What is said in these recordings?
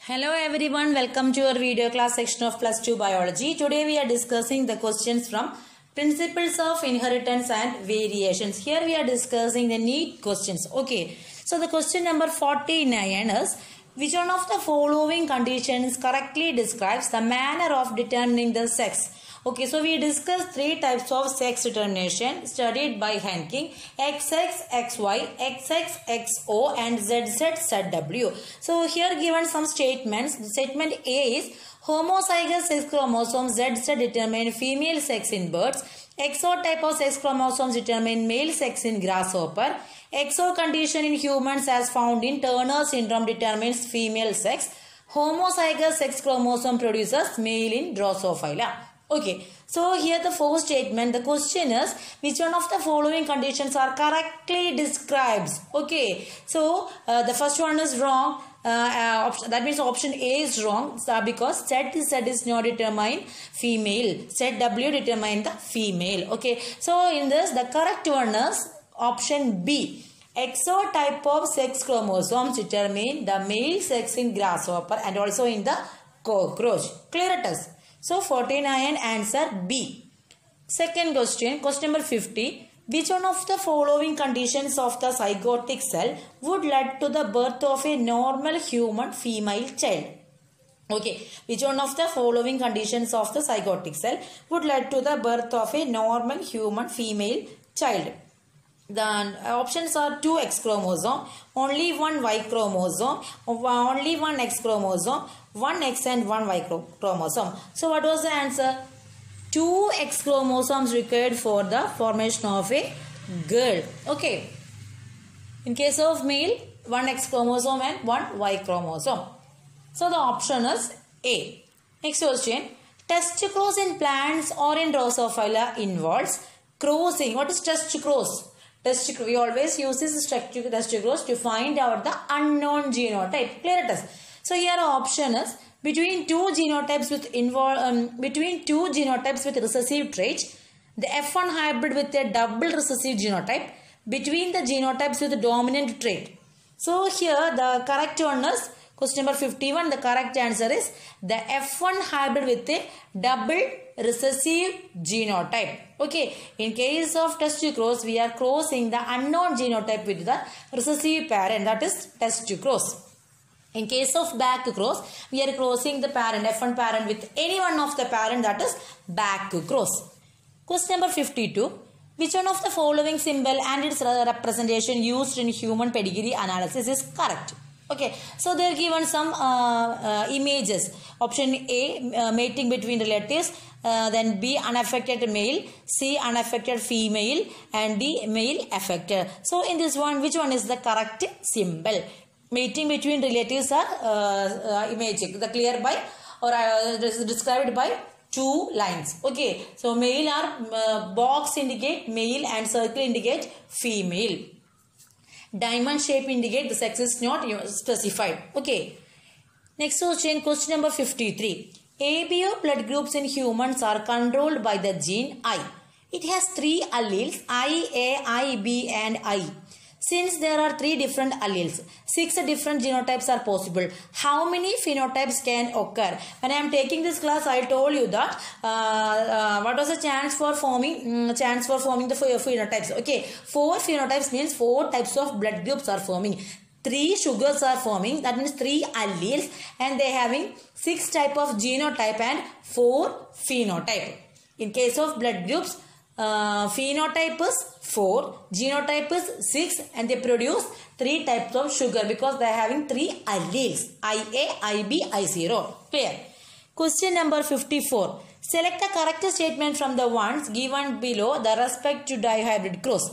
Hello everyone, welcome to our video class section of plus 2 biology. Today we are discussing the questions from principles of inheritance and variations. Here we are discussing the neat questions. Okay, so the question number 49 is, which one of the following conditions correctly describes the manner of determining the sex? Okay, so we discussed three types of sex determination studied by Henking: XX, XY, XX, XO and ZZ, ZW. So here given some statements. The statement A is homozygous sex chromosomes ZZ determine female sex in birds. XO type of sex chromosomes determine male sex in grasshopper. XO condition in humans as found in Turner syndrome determines female sex. Homozygous sex chromosome produces male in Drosophila. Okay, so here the first statement, the question is, which one of the following conditions are correctly described? Okay, so the first one is wrong. That means option A is wrong because Z is not determined female. ZW determine the female. Okay, so in this the correct one is option B. XO type of sex chromosomes determine the male sex in grasshopper and also in the cockroach. Clear it is. So 49 answer B. Second question, question number 50. Which one of the following conditions of the zygotic cell would lead to the birth of a normal human female child? Okay, which one of the following conditions of the zygotic cell would lead to the birth of a normal human female child? The options are 2 X chromosome, only 1 Y chromosome, only 1 X chromosome, 1 X and 1 Y chromosome. So what was the answer? 2 X chromosomes required for the formation of a girl. Okay. In case of male, 1 X chromosome and 1 Y chromosome. So the option is A. Next question. Test cross in plants or in Drosophila involves crossing. What is test cross? We always use this test cross to find out the unknown genotype. Clear it is. So here option is between two genotypes with recessive traits, the F1 hybrid with a double recessive genotype, between the genotypes with dominant trait. So here the correct one is question number 51. The correct answer is the F1 hybrid with a double recessive genotype. Okay, in case of test cross, we are crossing the unknown genotype with the recessive parent, that is test cross. In case of back cross, we are crossing the parent, F1 parent with any one of the parent, that is back cross. Question number 52. Which one of the following symbol and its representation used in human pedigree analysis is correct? Okay, so they are given some images. Option A, mating between relatives. Then B, unaffected male. C, unaffected female. And D, male affected. So in this one, which one is the correct symbol? Mating between relatives are imaging. The clear by or this is described by 2 lines. Okay, so male are box indicate male and circle indicate female. Diamond shape indicate the sex is not specified. Okay. Next question, question number 53. ABO blood groups in humans are controlled by the gene I. It has 3 alleles, I, A, I, B and I. Since there are 3 different alleles, 6 different genotypes are possible. How many phenotypes can occur? When I am taking this class, I told you that what was the chance for forming the phenotypes? Okay, 4 phenotypes means 4 types of blood groups are forming. 3 sugars are forming, that means 3 alleles, and they having 6 type of genotype and 4 phenotype. In case of blood groups, phenotype is 4, genotype is 6, and they produce 3 types of sugar because they are having 3 alleles, IA, IB, I0. Clear? Question number 54. Select the correct statement from the ones given below the respect to dihybrid cross.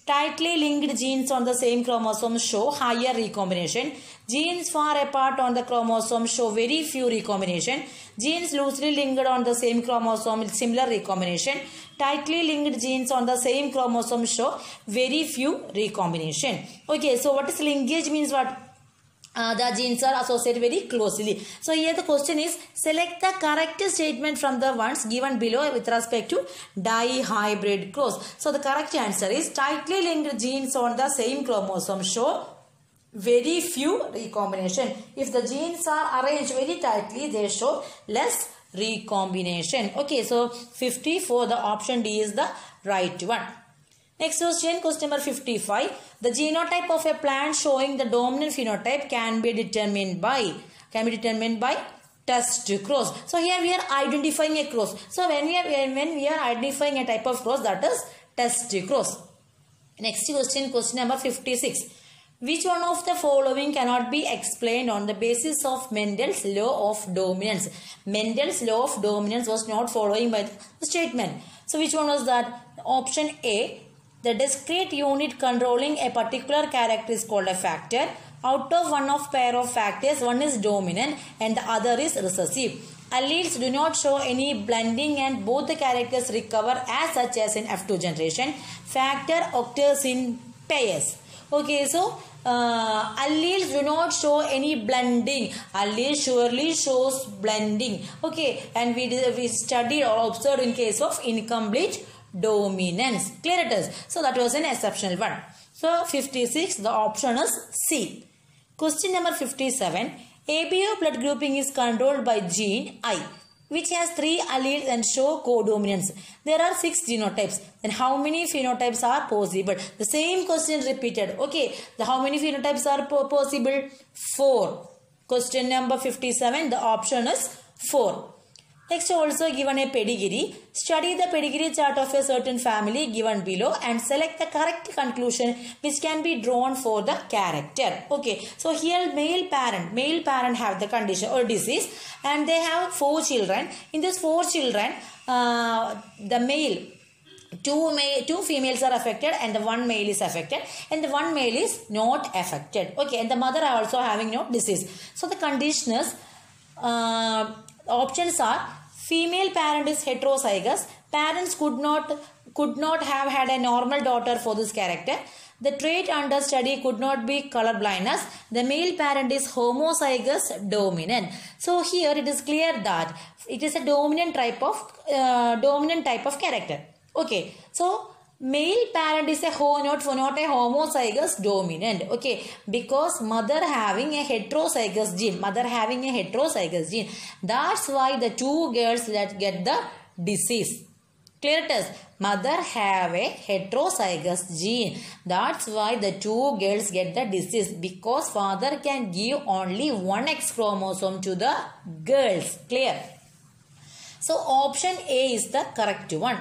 Tightly linked genes on the same chromosome show higher recombination. Genes far apart on the chromosome show very few recombination. Genes loosely linked on the same chromosome with similar recombination. Tightly linked genes on the same chromosome show very few recombination. Okay, so what is linkage means what? The genes are associated very closely. So here the question is, select the correct statement from the ones given below with respect to dihybrid cross. So the correct answer is tightly linked genes on the same chromosome show very few recombination. If the genes are arranged very tightly, they show less recombination. Okay, so 54, the option D is the right one. Next question, question number 55. The genotype of a plant showing the dominant phenotype can be determined by test cross. So here we are identifying a cross. So when we are identifying a type of cross, that is test cross. Next question, question number 56. Which one of the following cannot be explained on the basis of Mendel's law of dominance? Mendel's law of dominance was not following by the statement. So which one was that? Option A, the discrete unit controlling a particular character is called a factor. Out of one of pair of factors, one is dominant and the other is recessive. Alleles do not show any blending and both the characters recover as such as in F2 generation. Factor occurs in pairs. Okay, so alleles do not show any blending. Allele surely shows blending. Okay, and we studied or observed in case of incomplete dominance. Clear it is. So that was an exceptional one. So 56, the option is C. Question number 57. ABO blood grouping is controlled by gene I, which has 3 alleles and show codominance. There are 6 genotypes. Then how many phenotypes are possible? The same question repeated. Okay, how many phenotypes are possible? 4. Question number 57, the option is 4. Next, also given a pedigree. Study the pedigree chart of a certain family given below and select the correct conclusion which can be drawn for the character. Okay, so here male parent have the condition or disease and they have 4 children. In these 4 children, the male, two females are affected and the 1 male is affected and the 1 male is not affected. Okay, and the mother are also having no disease. So the conditions, options are: female parent is heterozygous. Parents could not have had a normal daughter for this character. The trait under study could not be color blindness. The male parent is homozygous dominant. So here it is clear that it is a dominant type of character. Okay, so male parent is not a homozygous dominant. Okay, because mother having a heterozygous gene. That's why the 2 girls that get the disease. Clear it is. Mother have a heterozygous gene. That's why the 2 girls get the disease. Because father can give only 1 X chromosome to the girls. Clear? So option A is the correct one.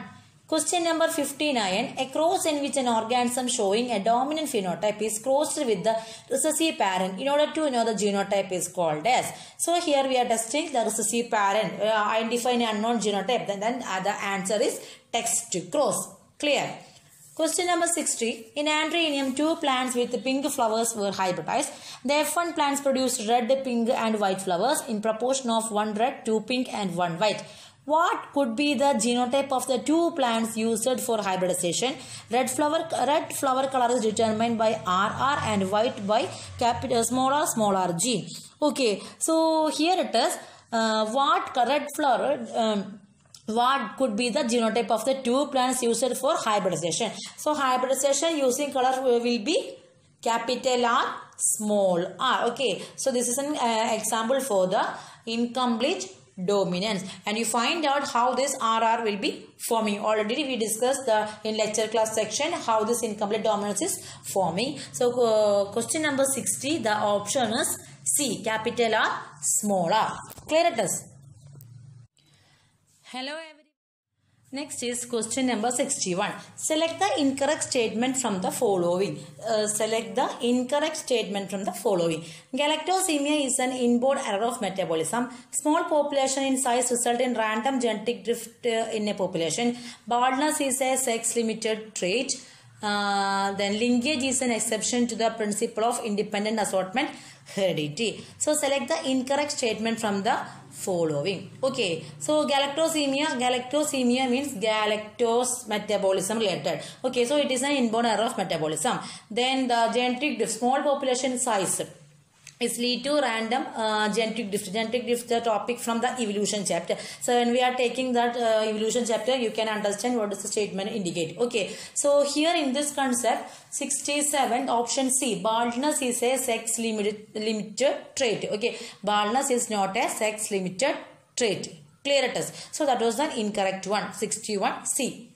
Question number 59. A cross in which an organism showing a dominant phenotype is crossed with the recessive parent in order to know the genotype is called as. So here we are testing the recessive parent. Identifying an unknown genotype. Then the answer is text cross. Clear? Question number 60. In Andrenium, 2 plants with pink flowers were hybridized. The F1 plants produced red, pink and white flowers in proportion of 1 red, 2 pink and 1 white. What could be the genotype of the 2 plants used for hybridization? Red flower color is determined by RR and white by small r gene. Okay, so here it is. What could be the genotype of the 2 plants used for hybridization? So hybridization using color will be capital R, small r. Okay, so this is an example for the incomplete dominance, and you find out how this RR will be forming. Already we discussed in lecture class section how this incomplete dominance is forming. So question number 60, the option is C, capital R, small r. Clear it is? Hello everyone. Next is question number 61. Select the incorrect statement from the following. Galactosemia is an inborn error of metabolism. Small population in size result in random genetic drift in a population. Baldness is a sex-limited trait. Then linkage is an exception to the principle of independent assortment heredity. So select the incorrect statement from the following. Okay, so galactosemia means galactose metabolism related. Okay, so it is an inborn error of metabolism. Then the genetic drift, small population size. is lead to random genetic drift. Genetic drift, the topic from the evolution chapter. So when we are taking that evolution chapter, you can understand what does the statement indicate. Okay. So here in this concept, 67, option C, baldness is a sex limited trait. Okay. Baldness is not a sex limited trait. Clear it is. So that was the incorrect one. 61 C.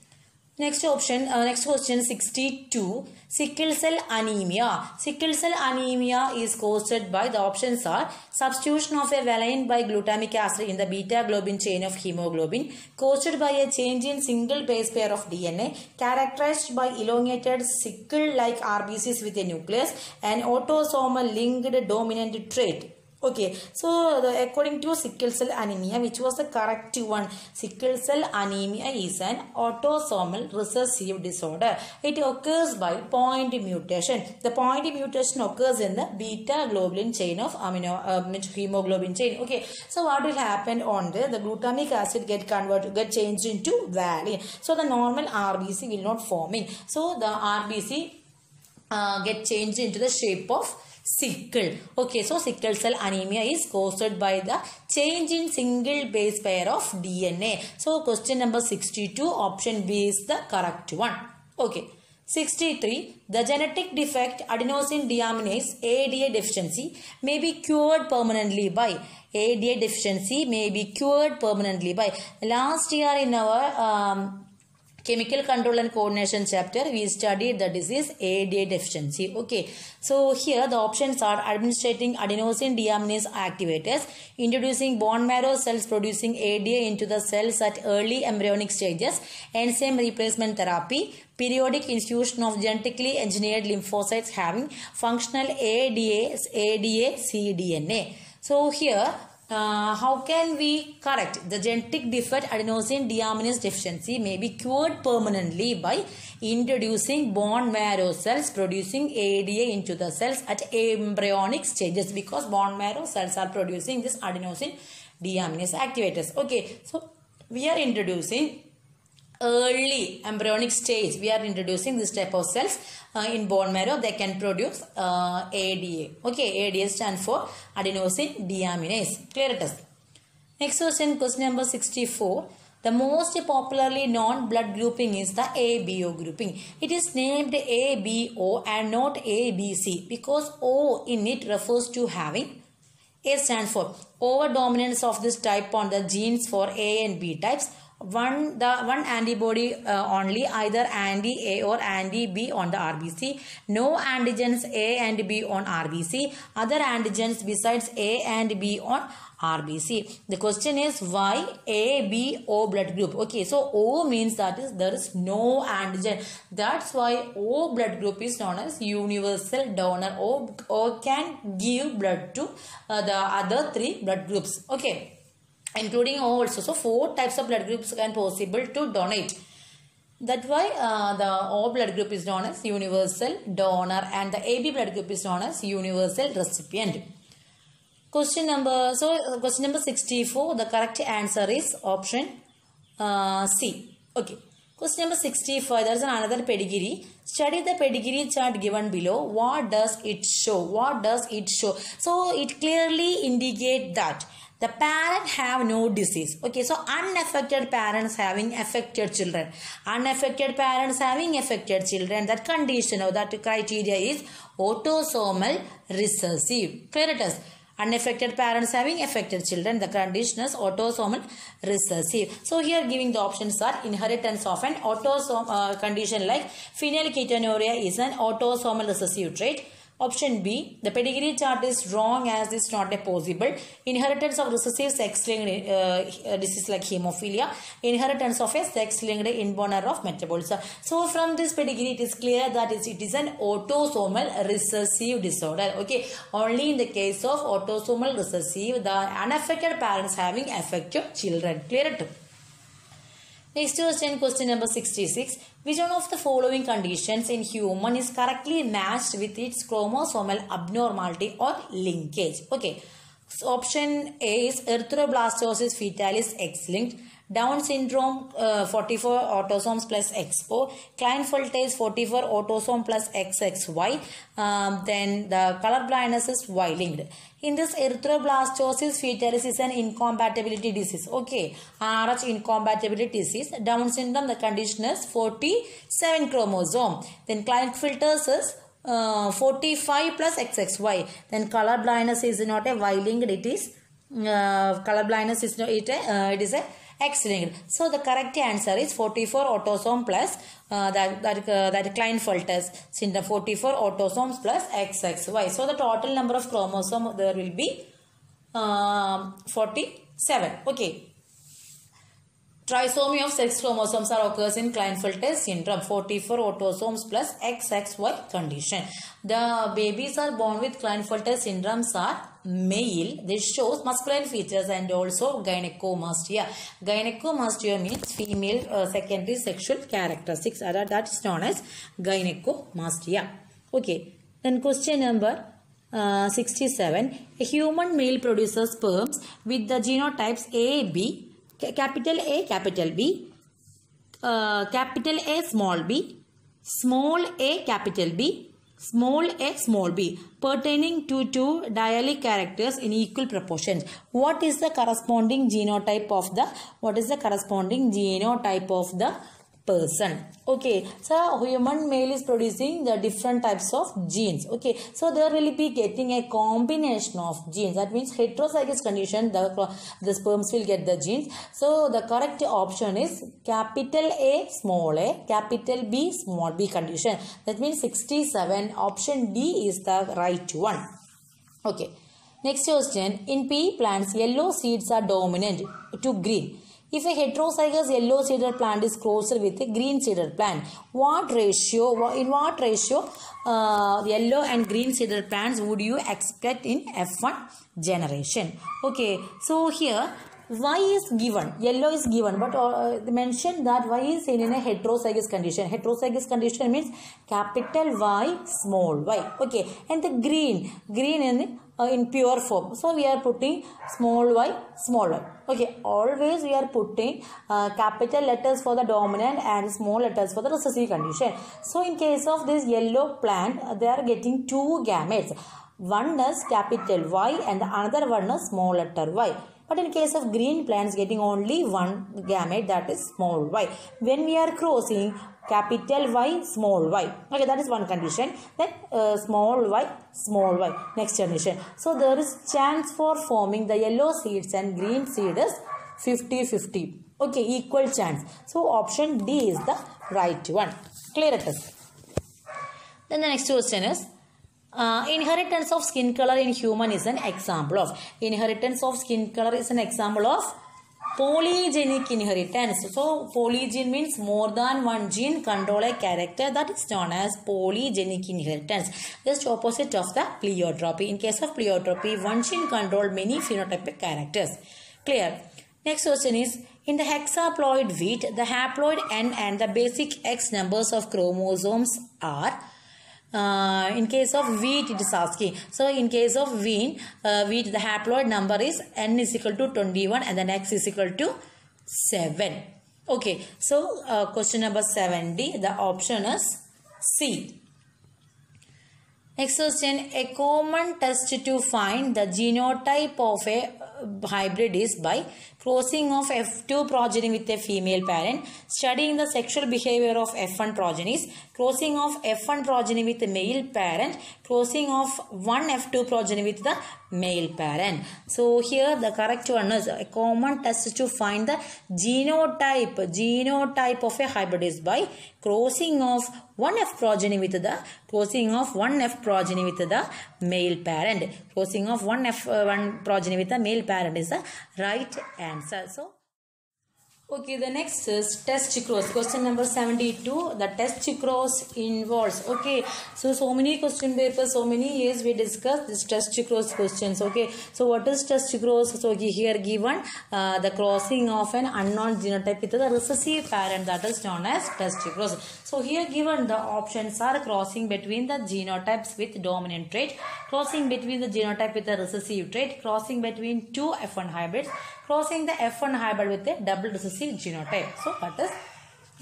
Next option, next question 62, sickle cell anemia. Sickle cell anemia is caused by, the options are, substitution of a valine by glutamic acid in the beta globin chain of hemoglobin, caused by a change in single base pair of DNA, characterized by elongated sickle-like RBCs with a nucleus, and autosomal linked dominant trait. Okay, so according to sickle cell anemia, which was the correct one? Sickle cell anemia is an autosomal recessive disorder. It occurs by point mutation. The point mutation occurs in the beta globin chain of hemoglobin chain. Okay, so what will happen on the glutamic acid get changed into valine. So the normal RBC will not forming. So the RBC get changed into the shape of sickle. Okay, so sickle cell anemia is caused by the change in single base pair of DNA. So question number 62, option B is the correct one. Okay. 63. The genetic defect adenosine deaminase ADA deficiency may be cured permanently by. ADA deficiency may be cured permanently by. Last year in our Chemical Control and Coordination chapter, we studied the disease ADA deficiency. Okay, so here the options are administering adenosine deaminase activators, introducing bone marrow cells producing ADA into the cells at early embryonic stages, enzyme replacement therapy, periodic infusion of genetically engineered lymphocytes having functional ADA cDNA. So here, how can we correct the genetic defect adenosine deaminase deficiency may be cured permanently by introducing bone marrow cells producing ADA into the cells at embryonic stages, because bone marrow cells are producing this adenosine deaminase activators. Okay, so we are introducing early embryonic stage, we are introducing this type of cells in bone marrow. They can produce ADA. Okay, ADA stands for adenosine deaminase. Clear it is. Next question, question number 64. The most popularly known blood grouping is the ABO grouping. It is named ABO and not ABC because O in it refers to having. A stands for overdominance of this type on the genes for A and B types. One antibody only, either anti-A or anti-B on the RBC. No antigens A and B on RBC. Other antigens besides A and B on RBC. The question is why ABO blood group? Okay, so O means that is there is no antigen. That's why O blood group is known as universal donor. O can give blood to the other three blood groups. Okay. Including O also. So 4 types of blood groups can possible to donate. That's why the O blood group is known as universal donor and the AB blood group is known as universal recipient. Question number 64. The correct answer is option C. Okay. Question number 65. There is another pedigree. Study the pedigree chart given below. What does it show? What does it show? So it clearly indicates that the parent have no disease. Okay, so unaffected parents having affected children. Unaffected parents having affected children. That condition or that criteria is autosomal recessive. Clear it is. Unaffected parents having affected children. The condition is autosomal recessive. So here giving the options are inheritance of an autosomal condition like phenylketonuria is an autosomal recessive trait. Option B, the pedigree chart is wrong as it's not a possible. Inheritance of recessive sex-linked disease like hemophilia. Inheritance of a sex-linked inborn error of metabolism. So from this pedigree, it is clear that it is an autosomal recessive disorder. Okay, only in the case of autosomal recessive, the unaffected parents having affected children. Clear it? Next question, question number 66. Which one of the following conditions in human is correctly matched with its chromosomal abnormality or linkage? Okay. So option A is erythroblastosis fetalis X-linked, Down syndrome 44 autosomes plus XO. Klinefelter is 44 autosome plus XXY. Then the color blindness is Y-linked. In this erythroblastosis fetalis is an incompatibility disease. Okay, RH incompatibility disease. Down syndrome, the condition is 47 chromosome. Then Klinefelter is 45 plus XXY. Then color blindness is not a Y-linked. It is color blindness is not it is a X-linked. So the correct answer is 44 autosome plus that Klinefelter syndrome, 44 autosomes plus XXY. So the total number of chromosomes there will be 47. Okay. Trisomy of sex chromosomes occurs in Klinefelter syndrome, 44 autosomes plus XXY condition. The babies are born with Klinefelter syndromes are male. This shows masculine features and also gynecomastia. Gynecomastia means female secondary sexual characteristics. That is known as gynecomastia. Okay. Then question number 67. A human male produces sperms with the genotypes A, B, capital A, capital B, capital A, small b, small a, capital B, small a, small b, pertaining to two diallelic characters in equal proportions. What is the corresponding genotype of the person? Okay, so human male is producing the different types of genes. Okay, so there will be getting a combination of genes. That means heterozygous condition, the sperms will get the genes. So the correct option is capital A, small a, capital B, small b condition. That means 67. Option D is the right one. Okay, next question. In pea plants, yellow seeds are dominant to green. If a heterozygous yellow seeded plant is crossed with a green seeded plant, in what ratio yellow and green seeded plants would you expect in F1 generation? Okay, so here Y is given, yellow is given, but mention that Y is in a heterozygous condition. Heterozygous condition means capital Y, small y. Okay, and the green in pure form. So we are putting small y, small y. Okay, always we are putting capital letters for the dominant and small letters for the recessive condition. So in case of this yellow plant, they are getting two gametes. One is capital Y and the another one is small letter y. But in case of green plants, getting only one gamete, that is small y. When we are crossing capital Y, small y. Okay, that is one condition. Then small y, small y. Next condition. So there is chance for forming the yellow seeds and green seed is 50-50. Okay, equal chance. So option D is the right one. Clear it is. Then the next question is, inheritance of skin color in human is an example of. Inheritance of skin color is an example of polygenic inheritance. So polygene means more than one gene control a character, that is known as polygenic inheritance. Just opposite of the pleiotropy. In case of pleiotropy, one gene control many phenotypic characters. Clear. Next question is, in the hexaploid wheat, the haploid N and the basic X numbers of chromosomes are. In case of wheat, it is asking. So in case of wheat, the haploid number is N is equal to 21 and then X is equal to 7. Okay, so question number 70, the option is C. Next question, a common test to find the genotype of a hybrid is by crossing of F2 progeny with a female parent, studying the sexual behavior of F1 progenies, crossing of F1 progeny with a male parent, crossing of one F2 progeny with the male parent. So here the correct one is a common test to find the genotype of a hybrid is by crossing of one F progeny with the male parent. Crossing of one progeny with the male parent is the right answer. So okay, the next is test cross. Question number 72. The test cross involves. Okay, so many question papers, so many years we discussed this test cross questions. Okay, so what is test cross? So here given the crossing of an unknown genotype with the recessive parent, that is known as test cross. So here given the options are crossing between the genotypes with dominant trait, crossing between the genotype with the recessive trait, crossing between two F1 hybrids, crossing the F1 hybrid with a double recessive recessive genotype. So that is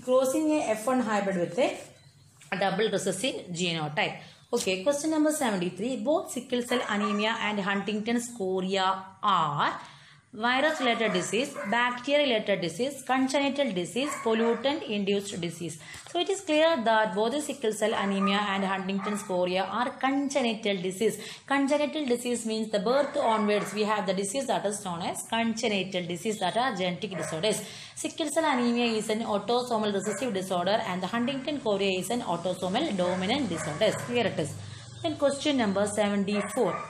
crossing a F1 hybrid with a double recessive genotype. Okay, question number 73. Both sickle cell anemia and Huntington's chorea are virus-related disease, bacteria-related disease, congenital disease, pollutant-induced disease. So it is clear that both the sickle cell anemia and Huntington's chorea are congenital disease. Congenital disease means the birth onwards we have the disease that is known as congenital disease, that are genetic disorders. Sickle cell anemia is an autosomal recessive disorder and the Huntington chorea is an autosomal dominant disorder. Here it is. Then question number 74.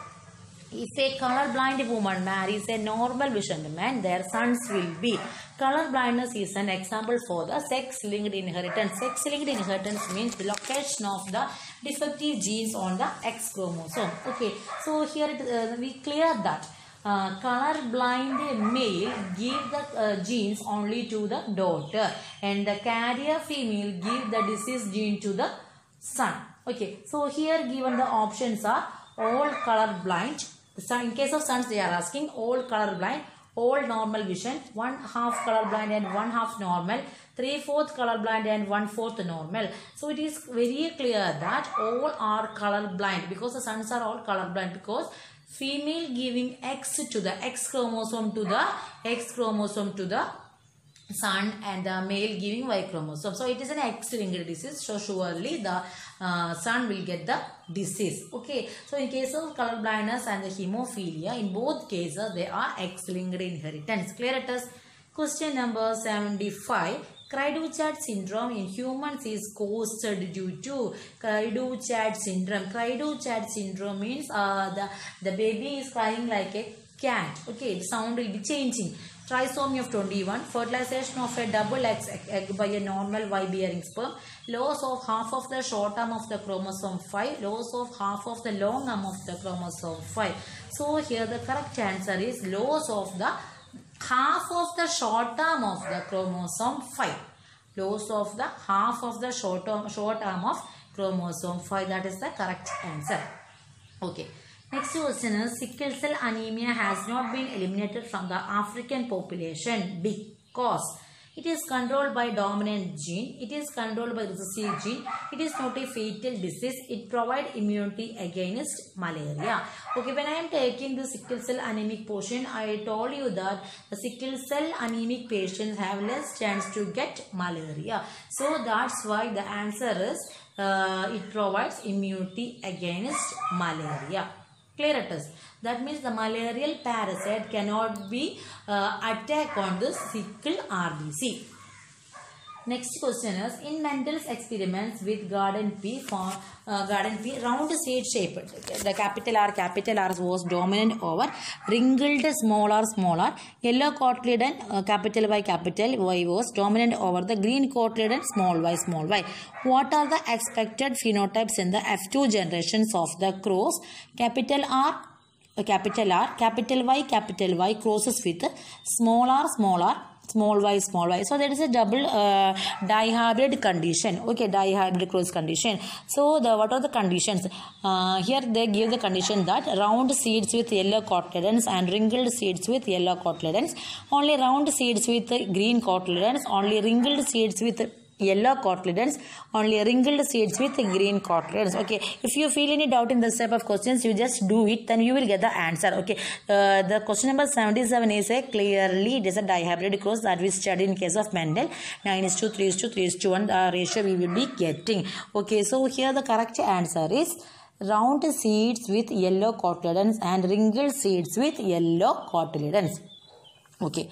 If a colorblind woman marries a normal vision man, their sons will be. Color blindness is an example for the sex-linked inheritance. Sex-linked inheritance means the location of the defective genes on the X chromosome. Okay, so here we clear that colorblind male give the genes only to the daughter and the carrier female give the disease gene to the son. Okay, so here given the options are all colorblind. In case of sons, they are asking all colorblind, all normal vision, 1/2 colorblind and 1/2 normal, 3/4 colorblind and 1/4 normal. So it is very clear that all are colorblind because the sons are all colorblind, because female giving X to the X chromosome to the X chromosome to the son and the male giving Y chromosome. So it is an X-linked disease. So surely the son will get the disease. Okay. So in case of color blindness and the hemophilia, in both cases they are X-linked inheritance. Clear it is. Question number 75. Cry-do-chat syndrome in humans is caused due to cry-do-chat syndrome. Cry-do-chat syndrome means the baby is crying like a cat. Okay, the sound will be changing. Trisomy of 21, fertilization of a double X egg by a normal Y bearing sperm, loss of half of the short arm of the chromosome 5, loss of half of the long arm of the chromosome 5. So here the correct answer is loss of the half of the short arm of the chromosome 5. Loss of the half of the short arm of chromosome 5. That is the correct answer. Okay. Next question is, sickle cell anemia has not been eliminated from the African population because it is controlled by dominant gene, it is controlled by recessive gene, it is not a fatal disease, it provides immunity against malaria. Okay, when I am taking the sickle cell anemic portion, I told you that the sickle cell anemic patients have less chance to get malaria. So that's why the answer is it provides immunity against malaria. Clear it is. That means the malarial parasite cannot be attack on the sickle RBC. Next question is, in Mendel's experiments with garden pea, round seed shape, the capital R was dominant over wrinkled small r, yellow cotyledon capital Y was dominant over the green cotyledon small y. What are the expected phenotypes in the F2 generations of the cross? Capital R, capital Y crosses with small r, small y. So that is a double dihybrid condition. Okay, dihybrid cross condition. So what are the conditions? Here they give the condition that round seeds with yellow cotyledons and wrinkled seeds with yellow cotyledons. Only round seeds with green cotyledons. Only wrinkled seeds with yellow cotyledons, only wrinkled seeds with green cotyledons. Okay, if you feel any doubt in this type of questions, you just do it, then you will get the answer. Okay, the question number 77 is a clearly it is a dihybrid cross that we studied in case of Mendel. 9:3:3:1 3:1 ratio we will be getting. Okay, so here the correct answer is round seeds with yellow cotyledons and wrinkled seeds with yellow cotyledons. Okay.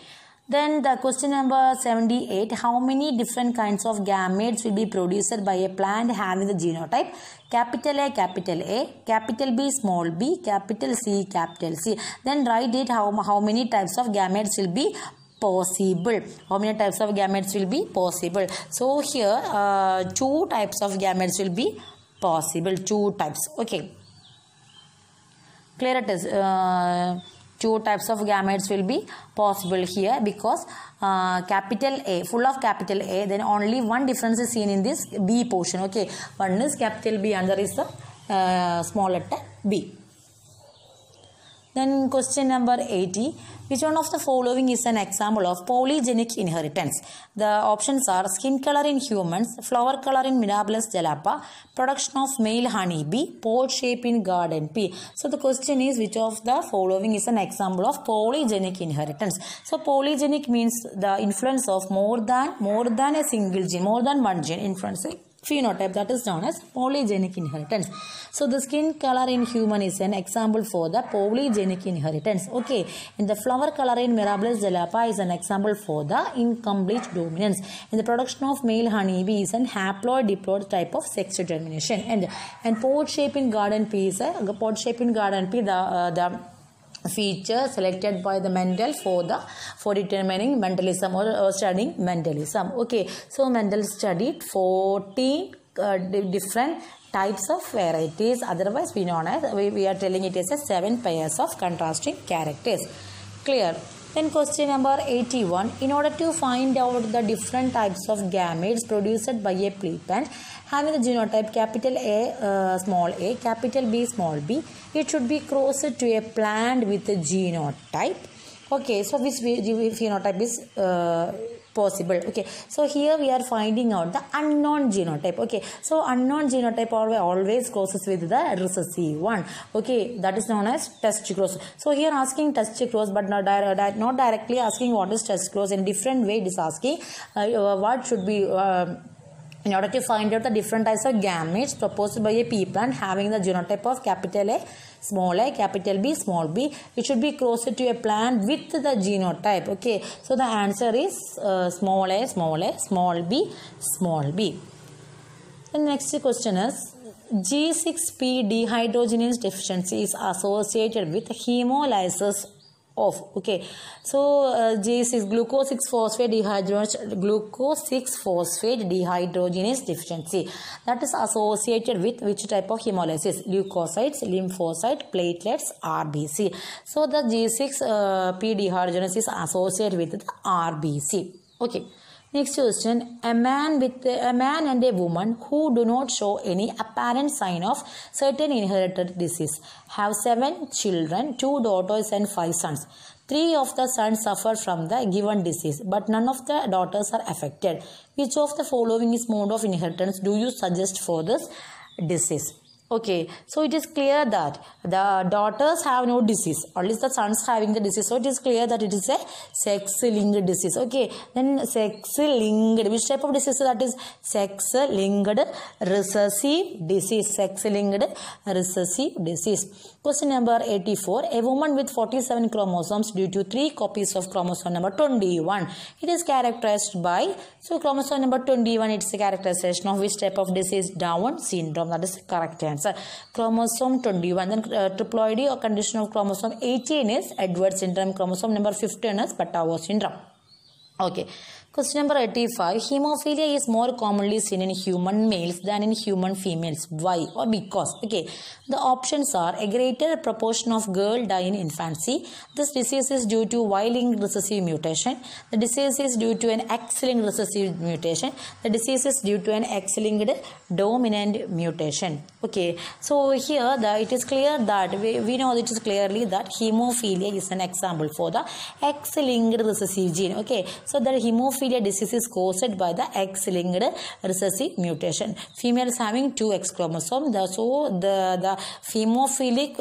Then the question number 78, how many different kinds of gametes will be produced by a plant having the genotype capital A, capital B, small b, capital C, capital C. Then write it how many types of gametes will be possible. How many types of gametes will be possible? So here 2 types of gametes will be possible. 2 types. Okay. Clear it is. 2 types of gametes will be possible here because capital A, full of capital A, then only one difference is seen in this B portion. Okay, one is capital B, another is the small letter B. Then question number 80. Which one of the following is an example of polygenic inheritance? The options are skin color in humans, flower color in Mirabilis jalapa, production of male honeybee, pod shape in garden pea. So the question is which of the following is an example of polygenic inheritance? So polygenic means the influence of more than a single gene, more than one gene influencing phenotype, that is known as polygenic inheritance. So the skin color in human is an example for the polygenic inheritance. Okay, and the flower color in Mirabilis jalapa is an example for the incomplete dominance. And the production of male honeybee is an haploid diploid type of sex determination. And pod shape in garden pea is a the feature selected by the Mendel for determining Mendelism or studying Mendelism. Okay, so Mendel studied 14 different types of varieties. Otherwise, we are telling it as a 7 pairs of contrasting characters. Clear? Then question number 81. In order to find out the different types of gametes produced by a plant having the genotype capital A, small a, capital B, small b, it should be crossed to a plant with a genotype. Okay, so which phenotype is possible? Okay, so here we are finding out the unknown genotype. Okay, so unknown genotype always crosses with the recessive one. Okay, that is known as test cross. So here asking test cross, but not directly asking what is test cross. In different way it is asking what should be in order to find out the different types of gametes proposed by a pea plant having the genotype of capital A, small a, capital B, small b, it should be crossed to a plant with the genotype. Okay, so the answer is small a, small b, small b. The next question is G6P dehydrogenase deficiency is associated with hemolysis of. Okay, so G6 glucose 6-phosphate dehydrogenase deficiency, that is associated with which type of hemolysis? Leukocytes, lymphocyte, platelets, RBC. So the G6P dehydrogenase is associated with the RBC. Okay. Next question. A man and a woman who do not show any apparent sign of certain inherited disease have 7 children, 2 daughters and 5 sons. 3 of the sons suffer from the given disease, but none of the daughters are affected. Which of the following is mode of inheritance do you suggest for this disease? Okay, so it is clear that the daughters have no disease, or at least the sons having the disease. So it is clear that it is a sex-linked disease. Okay, then sex-linked, which type of disease? That is sex-linked recessive disease. Sex-linked recessive disease. Question number 84. A woman with 47 chromosomes due to 3 copies of chromosome number 21. It is characterized by, so chromosome number 21, it is a characterization of which type of disease? Down syndrome. That is the correct answer. Chromosome 21. Then triploidy or condition of chromosome 18 is Edwards syndrome. Chromosome number 15 is Patau syndrome. Okay. Question number 85. Hemophilia is more commonly seen in human males than in human females. Why or because? Okay. The options are a greater proportion of girls die in infancy. This disease is due to Y-linked recessive mutation. The disease is due to an X-linked recessive mutation. The disease is due to an X-linked dominant mutation. Okay. So here it is clear that we know it is clearly that hemophilia is an example for the X-linked recessive gene. Okay. So the hemophilia disease is caused by the X-linked recessive mutation. Females having 2 X chromosomes, so the hemophilic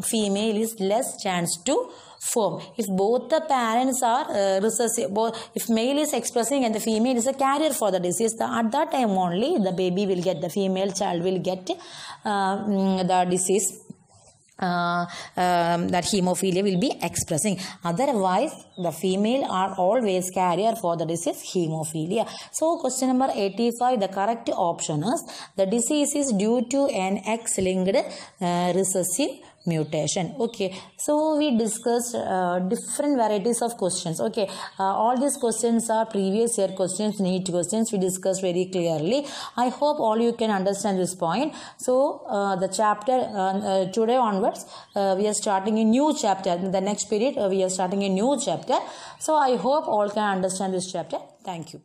female is less chance to form. If both the parents are recessive, if male is expressing and the female is a carrier for the disease, at that time only the baby will get, the female child will get the disease. That hemophilia will be expressing. Otherwise, the female are always carrier for the disease hemophilia. So, question number 85, the correct option is the disease is due to an X-linked recessive mutation. Okay, so we discussed different varieties of questions. Okay, all these questions are previous year questions, NEET questions. We discussed very clearly. I hope all you can understand this point. So the chapter today onwards we are starting a new chapter. In the next period we are starting a new chapter. So I hope all can understand this chapter. Thank you.